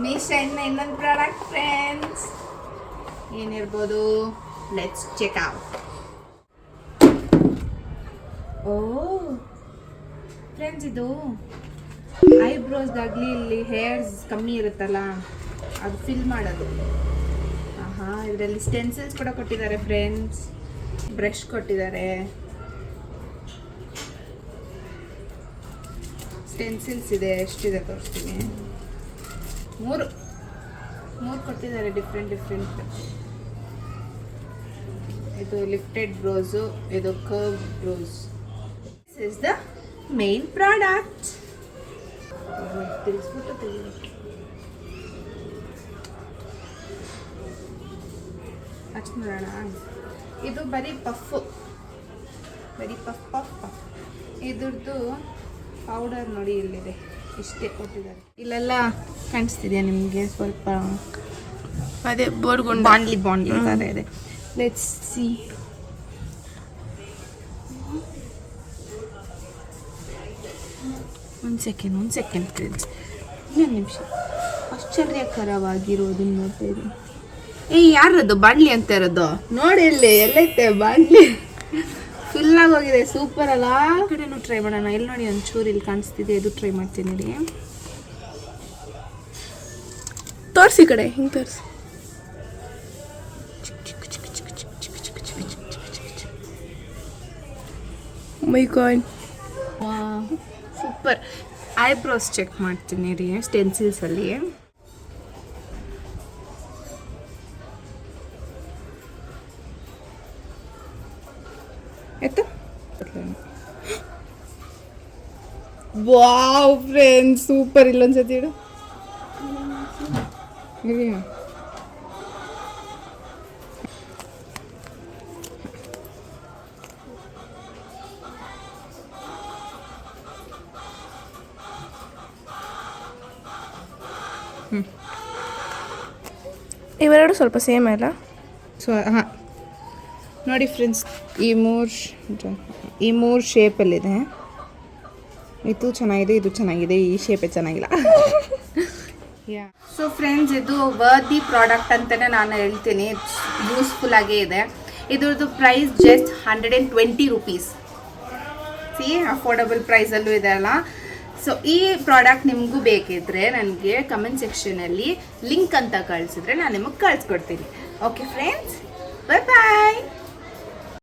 ಮೀಶೋಯಿಂದ ಇನ್ನೊಂದು product friends. ಏನಿರ್ಬೋದು, let's check out. Oh friends, ಇದು ಐಬ್ರೋಸ್ದಾಗಲಿ ಇಲ್ಲಿ ಹೇರ್ಸ್ ಕಮ್ಮಿ ಇರುತ್ತಲ್ಲ ಅದು ಫಿಲ್ ಮಾಡೋದು. ಇದರಲ್ಲಿ ಸ್ಟೆನ್ಸಿಲ್ಸ್ ಕೂಡ ಕೊಟ್ಟಿದ್ದಾರೆ ಫ್ರೆಂಡ್ಸ್, ಬ್ರಷ್ ಕೊಟ್ಟಿದ್ದಾರೆ, ಸ್ಟೆನ್ಸಿಲ್ಸ್ ಇದೆ. ಎಷ್ಟಿದೆ ತೋರಿಸ್ತೀನಿ. ಮೂರು ಕೊಟ್ಟಿದ್ದಾರೆ, ಡಿಫ್ರೆಂಟ್. ಇದು ಲಿಫ್ಟೆಡ್ ಬ್ರೋಸು, ಇದು curve brows. This is the main product. ತಿಳಿಸ್ಬಿಟ್ಟು ತೆಗಿಬೇಕು. ಅಷ್ಟು ನೋಡೋಣ. ಇದು ಬರೀ ಪಫ್. ಇದ್ರದ್ದು ಪೌಡರ್ ನೋಡಿ ಇಲ್ಲಿದೆ, ಇಷ್ಟೇ ಕೊಟ್ಟಿದ್ದಾರೆ. ಇಲ್ಲೆಲ್ಲ ಕಾಣಿಸ್ತಿದೆಯಾ ನಿಮಗೆ? ಸ್ವಲ್ಪ ಅದೇ ಬೋರ್ಗೊಂಡು ಬಾಂಡ್ಲಿ ಥರ ಇದೆ. Let's see. ಒಂದು ಸೆಕೆಂಡ್ ಫ್ರೆಂಡ್ಸ್, ಇನ್ನೊಂದು ನಿಮಿಷ. ಆಶ್ಚರ್ಯಕರವಾಗಿರೋದು ನೋಡ್ತಾ ಇದ್ದೀನಿ. ಯಾರದು ಬಾಂಡ್ಲಿ ಅಂತ ಇರೋದು? ನೋಡಿ ಇಲ್ಲಿ ಎಲ್ಲೈತೆ ಬಾಂಡ್ಲಿ, ಫುಲ್ ಆಗೋಗಿದೆ. ಸೂಪರ್ ಅಲ್ಲ? ಕಡೆನೂ ಟ್ರೈ ಮಾಡೋಣ. ಇಲ್ಲಿ ನೋಡಿ, ಒಂಚೂರು ಇಲ್ಲಿ ಕಾಣಿಸ್ತಿದೆ, ಇದು ಟ್ರೈ ಮಾಡ್ತೀನಿ ರೀ. ತೋರಿಸಿ ಕಡೆ, ಹಿಂಗೆ ತೋರಿಸಿ. ಮೈ ಗಾಡ್, ಸೂಪರ್. ಐಬ್ರೋಸ್ ಚೆಕ್ ಮಾಡ್ತೀನಿ ರೀ ಸ್ಟೆನ್ಸಿಲ್ಸಲ್ಲಿ. ಆಯ್ತು. Wow friends, super. ಇಲ್ಲೊಂದ್ಸತಿ ಇಡು. ಇವೆರಡು ಸ್ವಲ್ಪ ಸೇಮ್ ಅಲ್ಲ? ಸೊ ನೋಡಿ ಫ್ರೆಂಡ್ಸ್, ಈ ಮೂರು ಶೇಪಲ್ಲಿದೆ. ಇದು ಚೆನ್ನಾಗಿದೆ, ಇದು ಚೆನ್ನಾಗಿದೆ, ಈ ಶೇಪೇ ಚೆನ್ನಾಗಿಲ್ಲ. ಸೊ ಫ್ರೆಂಡ್ಸ್, ಇದು ವರ್ದಿ ಪ್ರಾಡಕ್ಟ್ ಅಂತಲೇ ನಾನು ಹೇಳ್ತೀನಿ. ಯೂಸ್ಫುಲ್ ಆಗೇ ಇದೆ. ಇದ್ರದ್ದು ಪ್ರೈಸ್ ಜಸ್ಟ್ 120 ರೂಪೀಸ್. ಅಫೋರ್ಡಬಲ್ ಪ್ರೈಸಲ್ಲೂ ಇದೆ ಅಲ್ಲ. ಸೊ ಈ ಪ್ರಾಡಕ್ಟ್ ನಿಮಗೂ ಬೇಕಿದ್ರೆ ನನಗೆ ಕಮೆಂಟ್ ಸೆಕ್ಷನಲ್ಲಿ ಲಿಂಕ್ ಅಂತ ಕಳಿಸಿದ್ರೆ ನಾನು ನಿಮಗೆ ಕಳಿಸ್ಕೊಡ್ತೀನಿ. ಓಕೆ ಫ್ರೆಂಡ್ಸ್, ಬಾಯ್.